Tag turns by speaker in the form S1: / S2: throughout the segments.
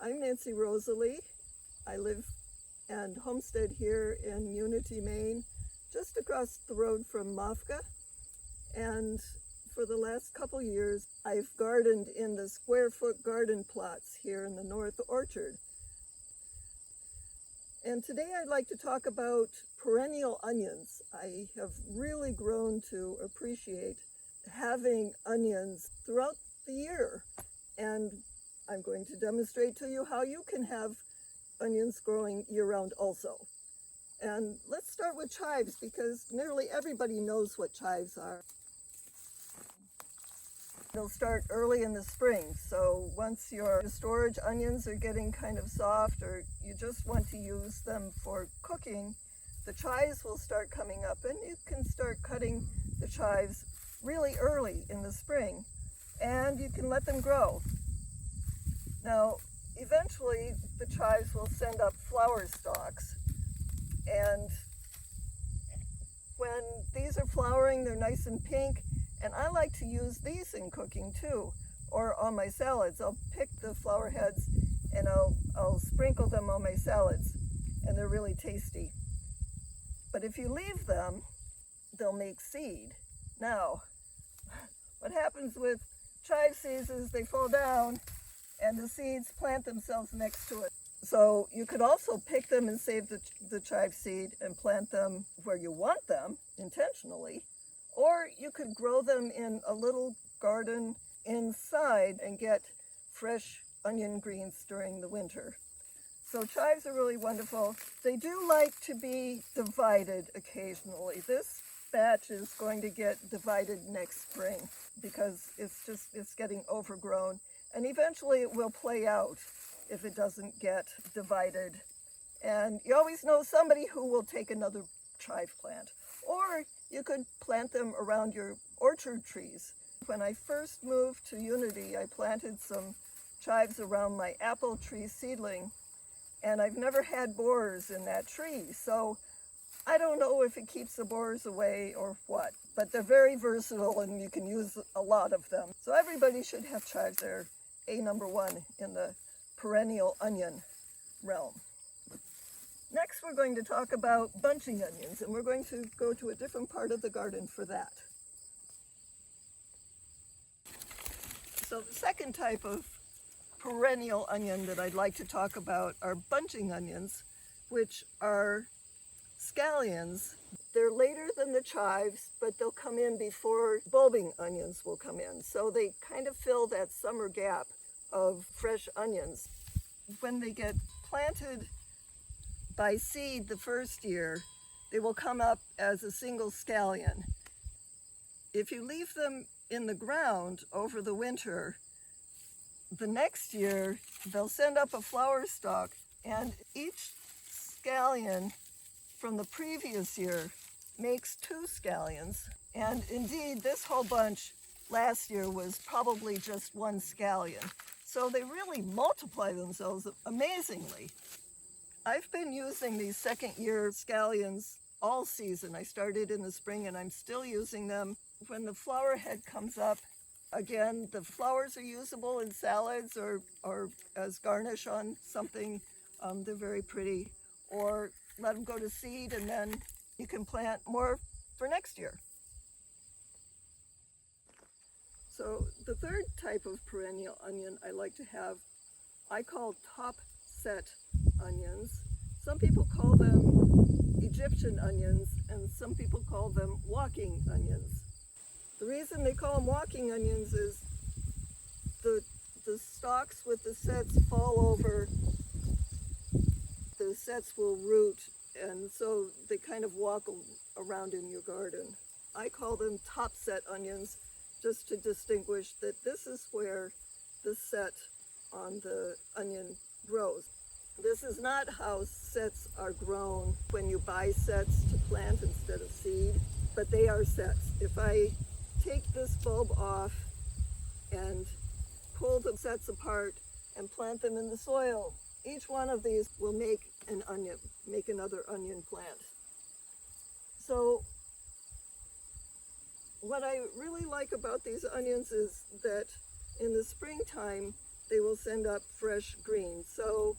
S1: I'm Nancy Rosalie. I live and homestead here in Unity, Maine, just across the road from MOFGA. And for the last couple years, I've gardened in the square-foot garden plots here in the North Orchard. And today I'd like to talk about perennial onions. I have really grown to appreciate having onions throughout the year. And I'm going to demonstrate to you how you can have onions growing year-round also. And let's start with chives, because nearly everybody knows what chives are. They'll start early in the spring, so once your storage onions are getting kind of soft, or you just want to use them for cooking, the chives will start coming up, and you can start cutting the chives really early in the spring, and you can let them grow. Now, eventually the chives will send up flower stalks, and when these are flowering, they're nice and pink. And I like to use these in cooking too, or on my salads. I'll pick the flower heads and I'll sprinkle them on my salads, and they're really tasty. But if you leave them, they'll make seed. Now, what happens with chive seeds is they fall down and the seeds plant themselves next to it. So you could also pick them and save the chive seed and plant them where you want them intentionally. Or you could grow them in a little garden inside and get fresh onion greens during the winter. So chives are really wonderful. They do like to be divided occasionally. This batch is going to get divided next spring because it's getting overgrown. And eventually it will play out if it doesn't get divided. And you always know somebody who will take another chive plant. Or you could plant them around your orchard trees. When I first moved to Unity, I planted some chives around my apple tree seedling, and I've never had borers in that tree. So I don't know if it keeps the borers away or what, but they're very versatile and you can use a lot of them. So everybody should have chives. They're number one in the perennial onion realm. Next, we're going to talk about bunching onions, and we're going to go to a different part of the garden for that. So the second type of perennial onion that I'd like to talk about are bunching onions, which are scallions. They're later than the chives, but they'll come in before bulbing onions will come in. So they kind of fill that summer gap of fresh onions. When they get planted by seed the first year, they will come up as a single scallion. If you leave them in the ground over the winter, the next year they'll send up a flower stalk, and each scallion from the previous year makes 2 scallions. And indeed, this whole bunch last year was probably just 1 scallion. So they really multiply themselves amazingly. I've been using these second-year scallions all season. I started in the spring and I'm still using them. When the flower head comes up, again, the flowers are usable in salads or as garnish on something. They're very pretty. Or let them go to seed and then you can plant more for next year. So the third type of perennial onion I like to have, I call top set onions. Some people call them Egyptian onions, and some people call them walking onions. The reason they call them walking onions is the stalks with the sets fall over, the sets will root, and so they kind of walk around in your garden. I call them top set onions just to distinguish that this is where the set on the onion grows. This is not how sets are grown when you buy sets to plant instead of seed, but they are sets. If I take this bulb off and pull the sets apart and plant them in the soil, each one of these will make an onion, make another onion plant. So what I really like about these onions is that in the springtime, they will send up fresh green. So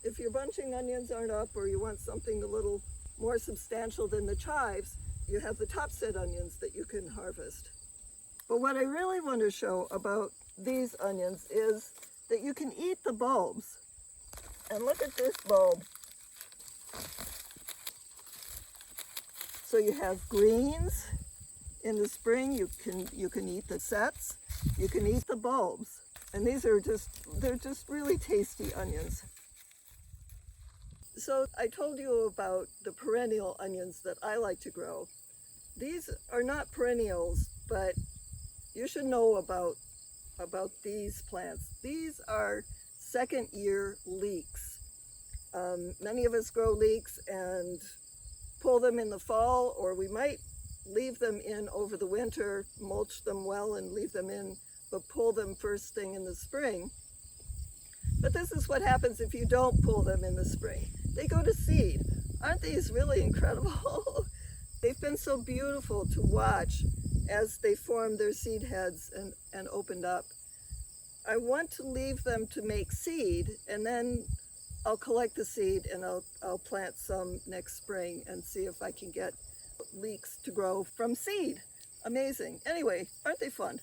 S1: if your bunching onions aren't up, or you want something a little more substantial than the chives, you have the topset onions that you can harvest. But what I really want to show about these onions is that you can eat the bulbs. And look at this bulb. So you have greens in the spring. You can eat the sets. You can eat the bulbs. And these are they're just really tasty onions. So I told you about the perennial onions that I like to grow. These are not perennials, but you should know about these plants. These are second year leeks. Many of us grow leeks and pull them in the fall, or we might leave them in over the winter, mulch them well and leave them in, but pull them first thing in the spring. But this is what happens if you don't pull them in the spring. They go to seed. Aren't these really incredible? They've been so beautiful to watch as they formed their seed heads and opened up. I want to leave them to make seed, and then I'll collect the seed and I'll plant some next spring and see if I can get leeks to grow from seed. Amazing. Anyway, aren't they fun?